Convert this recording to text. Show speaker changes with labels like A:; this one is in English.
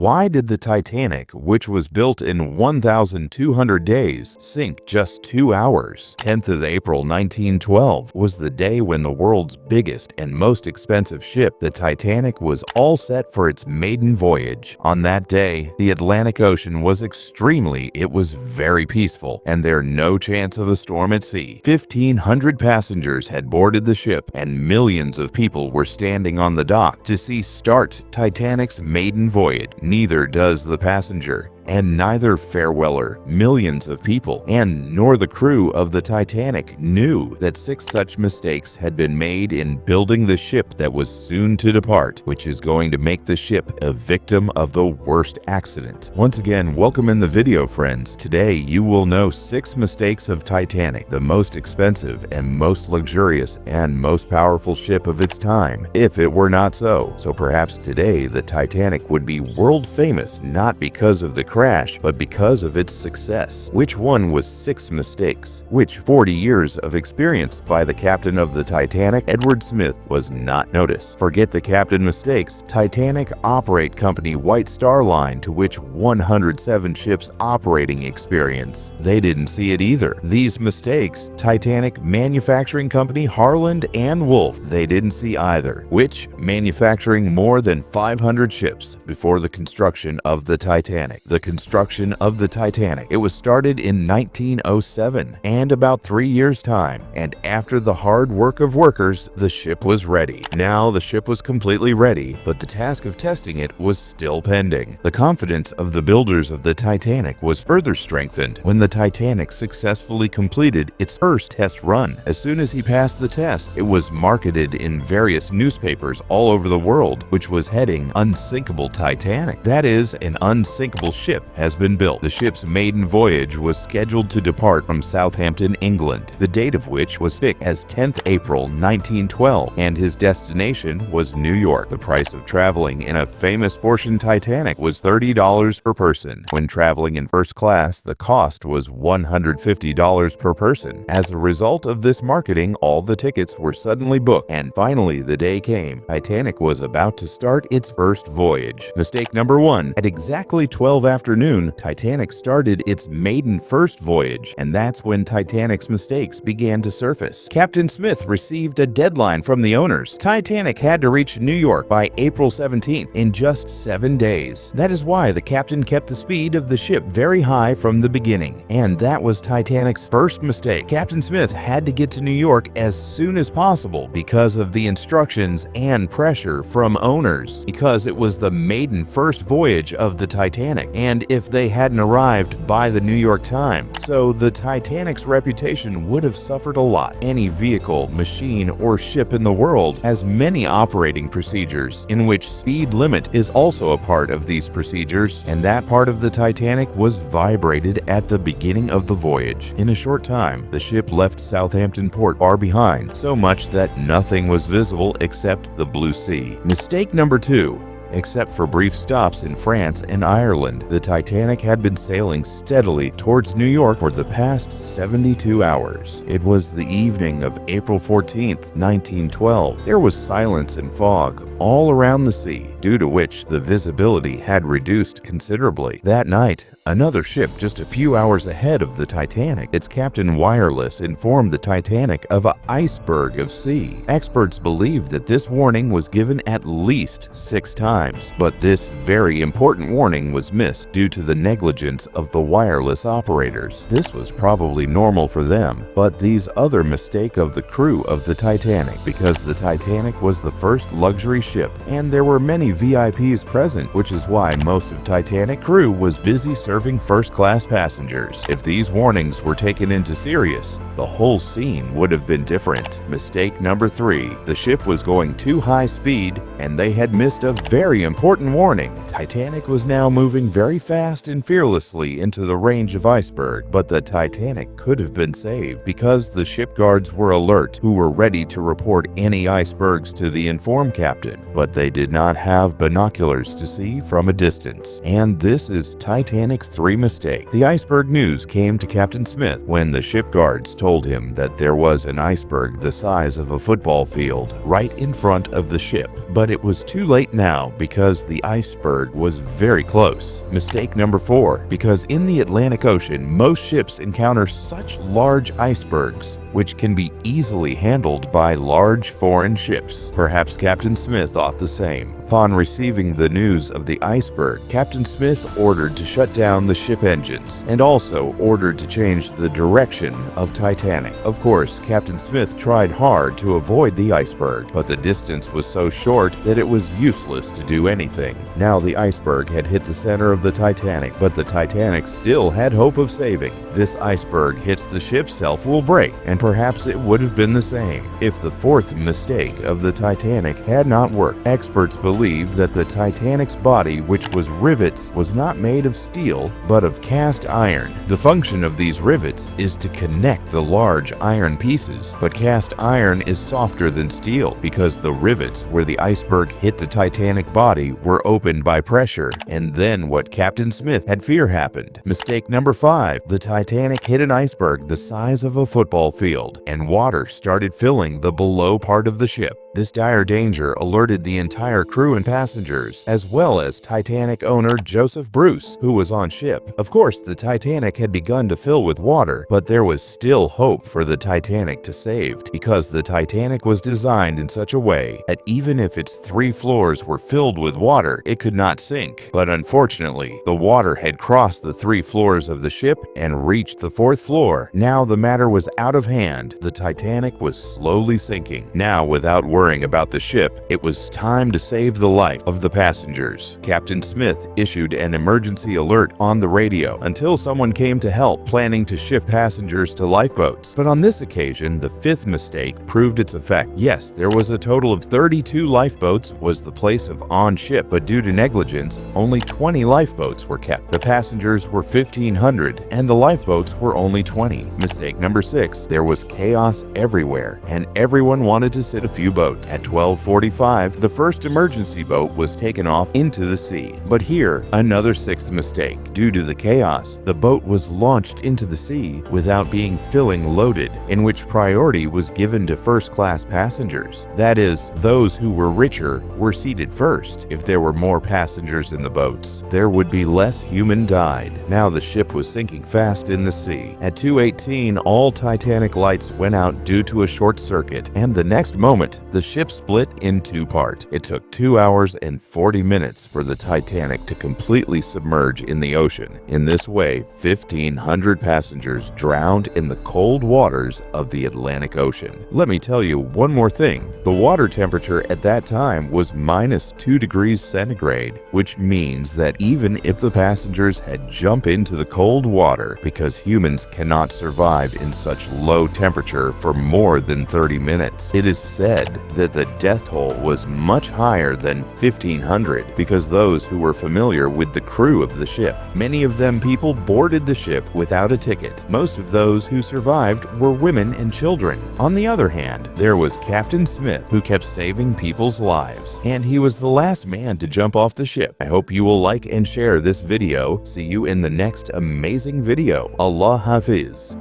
A: Why did the Titanic, which was built in 1,200 days, sink just 2 hours? 10th of April 1912 was the day when the world's biggest and most expensive ship, the Titanic, was all set for its maiden voyage. On that day, the Atlantic Ocean was very peaceful, and there no chance of a storm at sea. 1,500 passengers had boarded the ship, and millions of people were standing on the dock to see start Titanic's maiden voyage. Neither does the passenger, and neither fareweller, millions of people, and nor the crew of the Titanic knew that 6 such mistakes had been made in building the ship that was soon to depart, which is going to make the ship a victim of the worst accident. Once again, welcome in the video, friends. Today, you will know 6 mistakes of Titanic, the most expensive and most luxurious and most powerful ship of its time, if it were not so. So perhaps today, the Titanic would be world famous, not because of the crash, but because of its success. Which one was 6 mistakes? Which 40 years of experience by the captain of the Titanic, Edward Smith, was not noticed? Forget the captain mistakes. Titanic Operate Company White Star Line, to which 107 ships operating experience. They didn't see it either. These mistakes, Titanic Manufacturing Company Harland and Wolff, they didn't see either. Which manufacturing more than 500 ships before the construction of the Titanic. The construction of the Titanic. It was started in 1907, and about 3 years' time, and after the hard work of workers, the ship was ready. Now the ship was completely ready, but the task of testing it was still pending. The confidence of the builders of the Titanic was further strengthened when the Titanic successfully completed its first test run. As soon as he passed the test, it was marketed in various newspapers all over the world, which was heading "Unsinkable Titanic." That is, an unsinkable ship has been built. The ship's maiden voyage was scheduled to depart from Southampton, England, the date of which was fixed as 10th April 1912, and his destination was New York. The price of traveling in a famous portion Titanic was $30 per person. When traveling in first class, the cost was $150 per person. As a result of this marketing, all the tickets were suddenly booked, and finally the day came. Titanic was about to start its first voyage. Mistake number 1. At exactly 12 afternoon, Titanic started its maiden first voyage, and that's when Titanic's mistakes began to surface. Captain Smith received a deadline from the owners. Titanic had to reach New York by April 17th in just 7 days. That is why the captain kept the speed of the ship very high from the beginning, and that was Titanic's first mistake. Captain Smith had to get to New York as soon as possible because of the instructions and pressure from owners, because it was the maiden first voyage of the Titanic, and if they hadn't arrived by the New York time, so the Titanic's reputation would have suffered a lot. Any vehicle, machine, or ship in the world has many operating procedures, in which speed limit is also a part of these procedures, and that part of the Titanic was vibrated at the beginning of the voyage. In a short time, the ship left Southampton Port far behind, so much that nothing was visible except the blue sea. Mistake number 2. Except for brief stops in France and Ireland, the Titanic had been sailing steadily towards New York for the past 72 hours. It was the evening of April 14th, 1912. There was silence and fog all around the sea, due to which the visibility had reduced considerably. That night, another ship just a few hours ahead of the Titanic, its captain wireless informed the Titanic of an iceberg of sea. Experts believe that this warning was given at least 6 times, but this very important warning was missed due to the negligence of the wireless operators. This was probably normal for them, but these other mistake of the crew of the Titanic, because the Titanic was the first luxury ship, and there were many VIPs present, which is why most of Titanic crew was busy serving first-class passengers. If these warnings were taken into serious, the whole scene would have been different. Mistake number 3. The ship was going too high speed, and they had missed a very important warning. Titanic was now moving very fast and fearlessly into the range of iceberg, but the Titanic could have been saved because the ship guards were alert, who were ready to report any icebergs to the informed captain, but they did not have binoculars to see from a distance. And this is Titanic's 3 mistake. The iceberg news came to Captain Smith when the ship guards told him that there was an iceberg the size of a football field right in front of the ship. But it was too late now, because the iceberg was very close. Mistake number 4, because in the Atlantic Ocean, most ships encounter such large icebergs, which can be easily handled by large foreign ships. Perhaps Captain Smith thought the same. Upon receiving the news of the iceberg, Captain Smith ordered to shut down the ship engines and also ordered to change the direction of Titanic. Of course, Captain Smith tried hard to avoid the iceberg, but the distance was so short that it was useless to do anything. Now the iceberg had hit the center of the Titanic, but the Titanic still had hope of saving. This iceberg hits the ship's self will break, and perhaps it would have been the same if the 4th mistake of the Titanic had not worked. Experts believe that the Titanic's body, which was rivets, was not made of steel, but of cast iron. The function of these rivets is to connect the large iron pieces, but cast iron is softer than steel because the rivets where the iceberg hit the Titanic body were opened by pressure, and then what Captain Smith had feared happened. Mistake number 5. The Titanic hit an iceberg the size of a football field, and water started filling the below part of the ship. This dire danger alerted the entire crew and passengers, as well as Titanic owner Joseph Bruce, who was on ship. Of course, the Titanic had begun to fill with water, but there was still hope for the Titanic to save, because the Titanic was designed in such a way that even if its 3 floors were filled with water, it could not sink. But unfortunately, the water had crossed the 3 floors of the ship and reached the 4th floor. Now the matter was out of hand. The Titanic was slowly sinking. Now, without worrying about the ship, it was time to save the life of the passengers. Captain Smith issued an emergency alert on the radio until someone came to help, planning to shift passengers to lifeboats. But on this occasion, the 5th mistake proved its effect. Yes, there was a total of 32 lifeboats was the place of on ship, but due to negligence, only 20 lifeboats were kept. The passengers were 1,500 and the lifeboats were only 20. Mistake number 6, there was chaos everywhere and everyone wanted to sit a few boats. At 12:45, the first emergency boat was taken off into the sea. But here, another 6th mistake. Due to the chaos, the boat was launched into the sea without being filling loaded, in which priority was given to first-class passengers. That is, those who were richer were seated first. If there were more passengers in the boats, there would be less human died. Now the ship was sinking fast in the sea. At 2:18, all Titanic lights went out due to a short circuit, and the next moment, the ship split in 2 parts. It took 2 hours and 40 minutes for the Titanic to completely submerge in the ocean. In this way, 1,500 passengers drowned in the cold waters of the Atlantic Ocean. Let me tell you one more thing. The water temperature at that time was -2 degrees centigrade, which means that even if the passengers had jumped into the cold water, because humans cannot survive in such low temperature for more than 30 minutes, it is said that the death toll was much higher than 1,500 because those who were familiar with the crew of the ship. Many of them people boarded the ship without a ticket. Most of those who survived were women and children. On the other hand, there was Captain Smith, who kept saving people's lives, and he was the last man to jump off the ship. I hope you will like and share this video. See you in the next amazing video. Allah Hafiz.